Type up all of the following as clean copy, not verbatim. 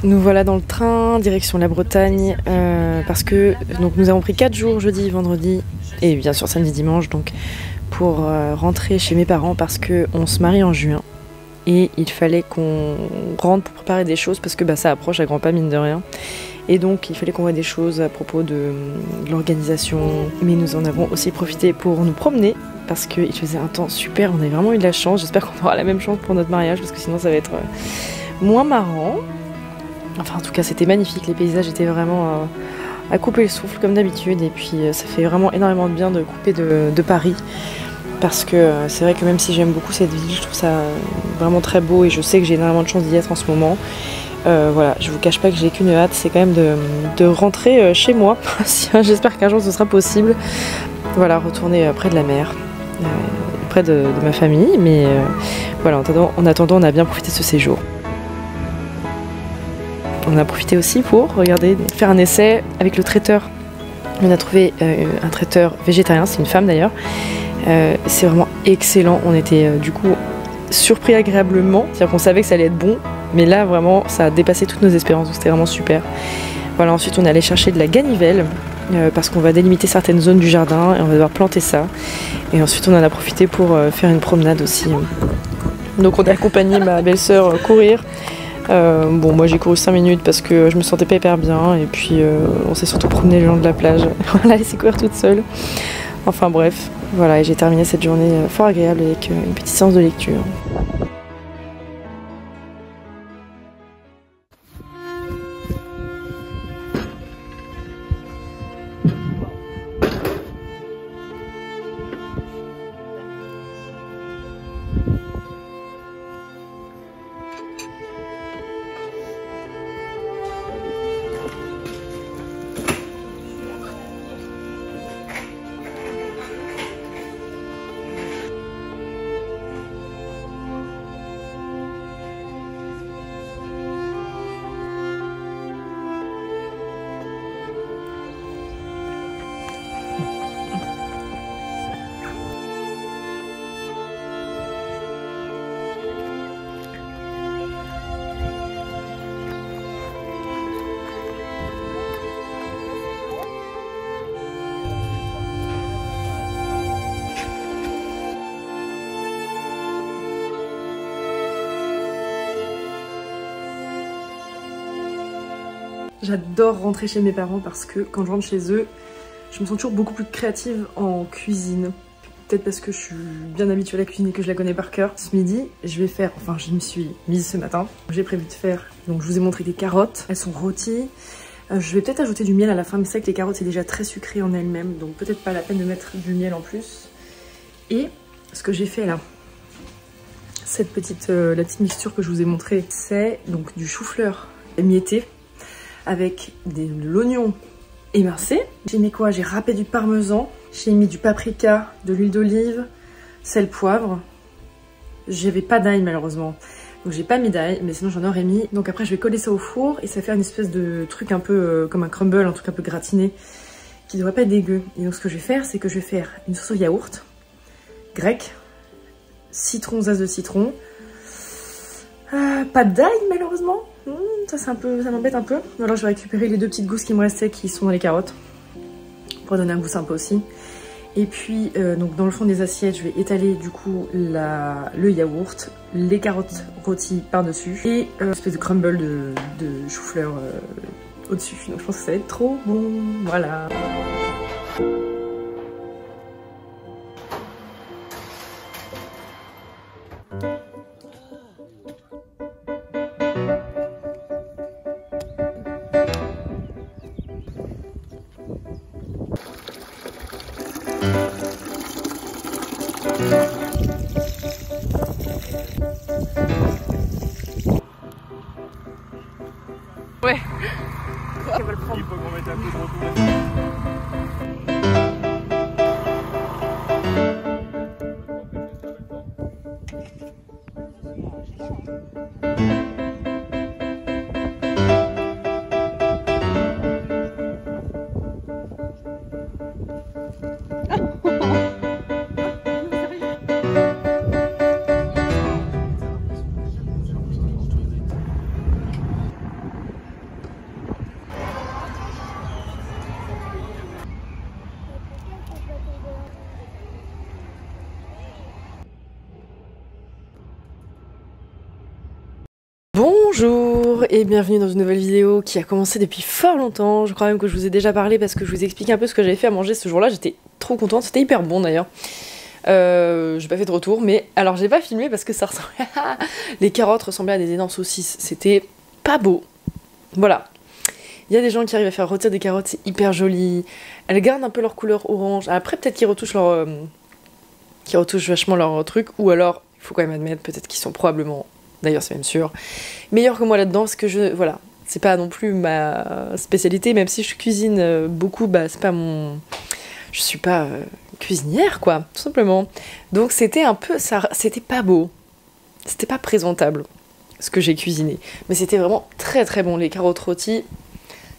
Nous voilà dans le train, direction la Bretagne, parce que donc nous avons pris 4 jours, jeudi, vendredi et bien sûr samedi, dimanche, donc pour rentrer chez mes parents parce qu'on se marie en juin et il fallait qu'on rentre pour préparer des choses parce que bah, ça approche à grands pas mine de rien. Et donc il fallait qu'on voit des choses à propos de l'organisation, mais nous en avons aussi profité pour nous promener parce qu'il faisait un temps super, on avait vraiment eu de la chance, j'espère qu'on aura la même chance pour notre mariage parce que sinon ça va être moins marrant. Enfin en tout cas c'était magnifique, les paysages étaient vraiment à couper le souffle comme d'habitude et puis ça fait vraiment énormément de bien de couper de Paris parce que c'est vrai que même si j'aime beaucoup cette ville, je trouve ça vraiment très beau et je sais que j'ai énormément de chance d'y être en ce moment. Voilà, je vous cache pas que j'ai qu'une hâte, c'est quand même de rentrer chez moi. J'espère qu'un jour ce sera possible. Voilà, retourner près de la mer, près de ma famille, mais voilà, en attendant on a bien profité de ce séjour. On a profité aussi pour regarder, faire un essai avec le traiteur. On a trouvé un traiteur végétarien, c'est une femme d'ailleurs. C'est vraiment excellent. On était du coup surpris agréablement, c'est-à-dire qu'on savait que ça allait être bon, mais là vraiment ça a dépassé toutes nos espérances, donc c'était vraiment super. Voilà, ensuite on est allé chercher de la ganivelle parce qu'on va délimiter certaines zones du jardin et on va devoir planter ça. Et ensuite on en a profité pour faire une promenade aussi. Donc on a accompagné ma belle-sœur courir. Bon, moi j'ai couru 5 minutes parce que je me sentais pas hyper bien et puis on s'est surtout promené le long de la plage. Voilà, elle s'est courir toute seule. Enfin bref, voilà, et j'ai terminé cette journée fort agréable avec une petite séance de lecture. J'adore rentrer chez mes parents parce que quand je rentre chez eux, je me sens toujours beaucoup plus créative en cuisine. Peut-être parce que je suis bien habituée à la cuisine et que je la connais par cœur. Ce midi, je vais faire, enfin je me suis mise ce matin, j'ai prévu de faire, donc je vous ai montré des carottes, elles sont rôties. Je vais peut-être ajouter du miel à la fin, mais c'est vrai que les carottes c'est déjà très sucré en elles-mêmes, donc peut-être pas la peine de mettre du miel en plus. Et ce que j'ai fait là, la petite mixture que je vous ai montrée, c'est donc du chou-fleur émietté, avec de l'oignon émincé. J'ai mis quoi? J'ai râpé du parmesan, j'ai mis du paprika, de l'huile d'olive, sel, poivre. J'avais pas d'ail malheureusement, donc j'ai pas mis d'ail, mais sinon j'en aurais mis. Donc après je vais coller ça au four et ça va faire une espèce de truc un peu comme un crumble, un truc un peu gratiné, qui devrait pas être dégueu. Et donc ce que je vais faire, c'est que je vais faire une sauce au yaourt, grec, citron, zeste de citron, pas d'ail malheureusement. Ça m'embête un peu. Alors je vais récupérer les 2 petites gousses qui me restaient qui sont dans les carottes pour donner un goût sympa aussi. Et puis donc dans le fond des assiettes je vais étaler du coup le yaourt, les carottes rôties par dessus et une espèce de crumble de chou-fleur au dessus. Donc je pense que ça va être trop bon. Voilà. Ouais. Il faut qu'on mette un peu de retour. Bonjour et bienvenue dans une nouvelle vidéo qui a commencé depuis fort longtemps. Je crois même que je vous ai déjà parlé parce que je vous explique un peu ce que j'avais fait à manger ce jour-là. J'étais trop contente, c'était hyper bon d'ailleurs. J'ai pas fait de retour, mais alors j'ai pas filmé parce que ça ressemblait à... Les carottes ressemblaient à des énormes saucisses, c'était pas beau. Voilà. Il y a des gens qui arrivent à faire rôtir des carottes, c'est hyper joli. Elles gardent un peu leur couleur orange. Après peut-être qu'ils retouchent leur... qu'ils retouchent vachement leur truc, ou alors, il faut quand même admettre, peut-être qu'ils sont probablement... D'ailleurs, c'est même sûr. Meilleur que moi là-dedans, parce que voilà, c'est pas non plus ma spécialité, même si je cuisine beaucoup, bah c'est pas mon... Je suis pas cuisinière, quoi, tout simplement. Donc c'était un peu... C'était pas beau. C'était pas présentable, ce que j'ai cuisiné. Mais c'était vraiment très très bon. Les carottes rôties,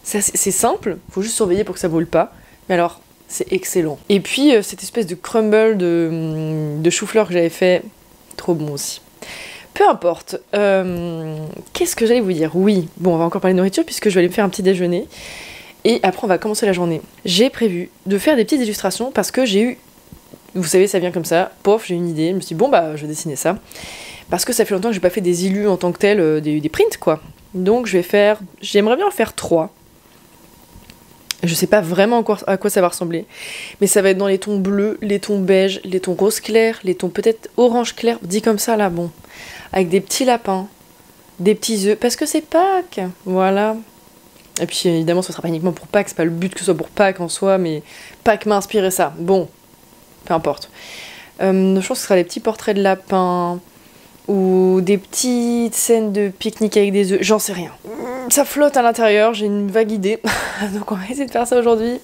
c'est simple, faut juste surveiller pour que ça brûle pas. Mais alors, c'est excellent. Et puis, cette espèce de crumble de chou-fleur que j'avais fait, trop bon aussi. Peu importe. Qu'est-ce que j'allais vous dire? Oui, bon, on va encore parler de nourriture puisque je vais aller me faire un petit déjeuner. Et après, on va commencer la journée. J'ai prévu de faire des petites illustrations parce que j'ai eu... Vous savez, ça vient comme ça. Pof, j'ai une idée. Je me suis dit, bon, bah, je vais dessiner ça. Parce que ça fait longtemps que j'ai pas fait des illus en tant que tel, des prints, quoi. Donc, je vais faire... J'aimerais bien en faire 3. Je sais pas vraiment à quoi ça va ressembler. Mais ça va être dans les tons bleus, les tons beiges, les tons rose clair, les tons peut-être orange clair. Dit comme ça, là, bon. Avec des petits lapins, des petits œufs, parce que c'est Pâques, voilà. Et puis évidemment, ce sera pas uniquement pour Pâques, c'est pas le but que ce soit pour Pâques en soi, mais Pâques m'a inspiré ça. Bon, peu importe. Je pense que ce sera des petits portraits de lapins, ou des petites scènes de pique-nique avec des œufs, j'en sais rien. Ça flotte à l'intérieur, j'ai une vague idée, donc on va essayer de faire ça aujourd'hui.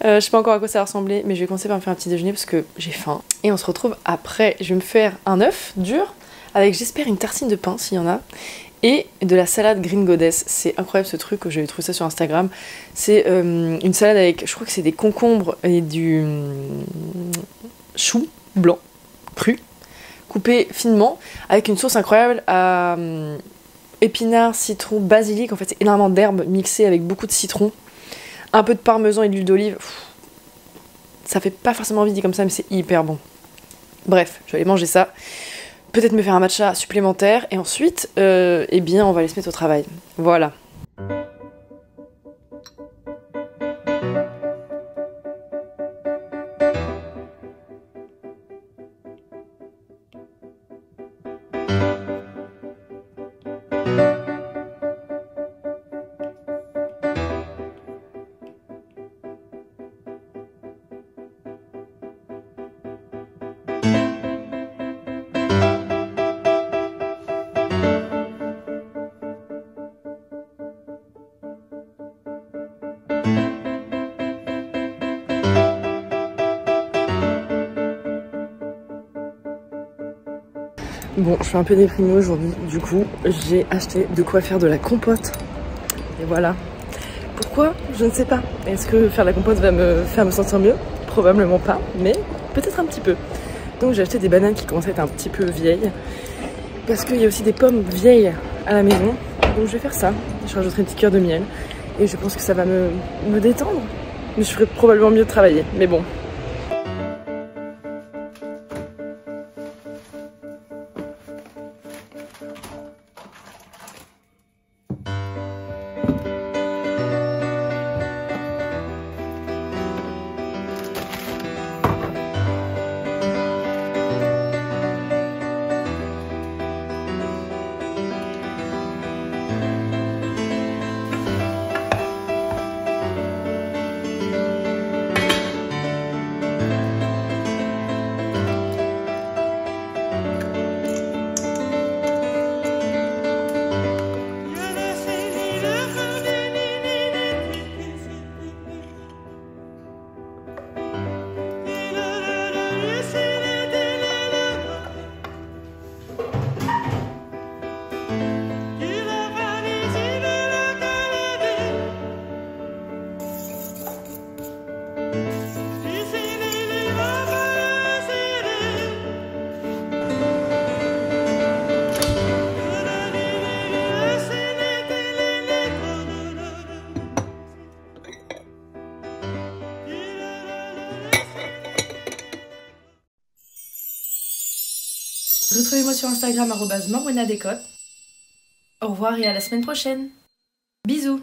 Je sais pas encore à quoi ça va ressembler, mais je vais commencer par me faire un petit déjeuner parce que j'ai faim. Et on se retrouve après, je vais me faire un œuf dur, avec j'espère une tartine de pain s'il y en a, et de la salade Green Goddess. C'est incroyable ce truc, j'ai trouvé ça sur Instagram. C'est une salade avec, je crois que c'est des concombres et du chou blanc, cru, coupé finement, avec une sauce incroyable à épinards, citron, basilic. En fait, c'est énormément d'herbes mixées avec beaucoup de citron, un peu de parmesan et d'huile d'olive. Ça fait pas forcément envie dit comme ça, mais c'est hyper bon. Bref, je vais aller manger ça. Peut-être me faire un matcha supplémentaire, et ensuite, eh bien, on va aller se mettre au travail. Voilà. Bon, je suis un peu déprimée aujourd'hui, du coup, j'ai acheté de quoi faire de la compote. Et voilà. Pourquoi? Je ne sais pas. Est-ce que faire la compote va me faire me sentir mieux? Probablement pas, mais peut-être un petit peu. Donc j'ai acheté des bananes qui commencent à être un petit peu vieilles. Parce qu'il y a aussi des pommes vieilles à la maison. Donc je vais faire ça. Je rajouterai une petite cuillère de miel. Et je pense que ça va me détendre. Mais je ferai probablement mieux de travailler. Mais bon. Retrouvez-moi sur Instagram @morwenadécote. Au revoir et à la semaine prochaine. Bisous.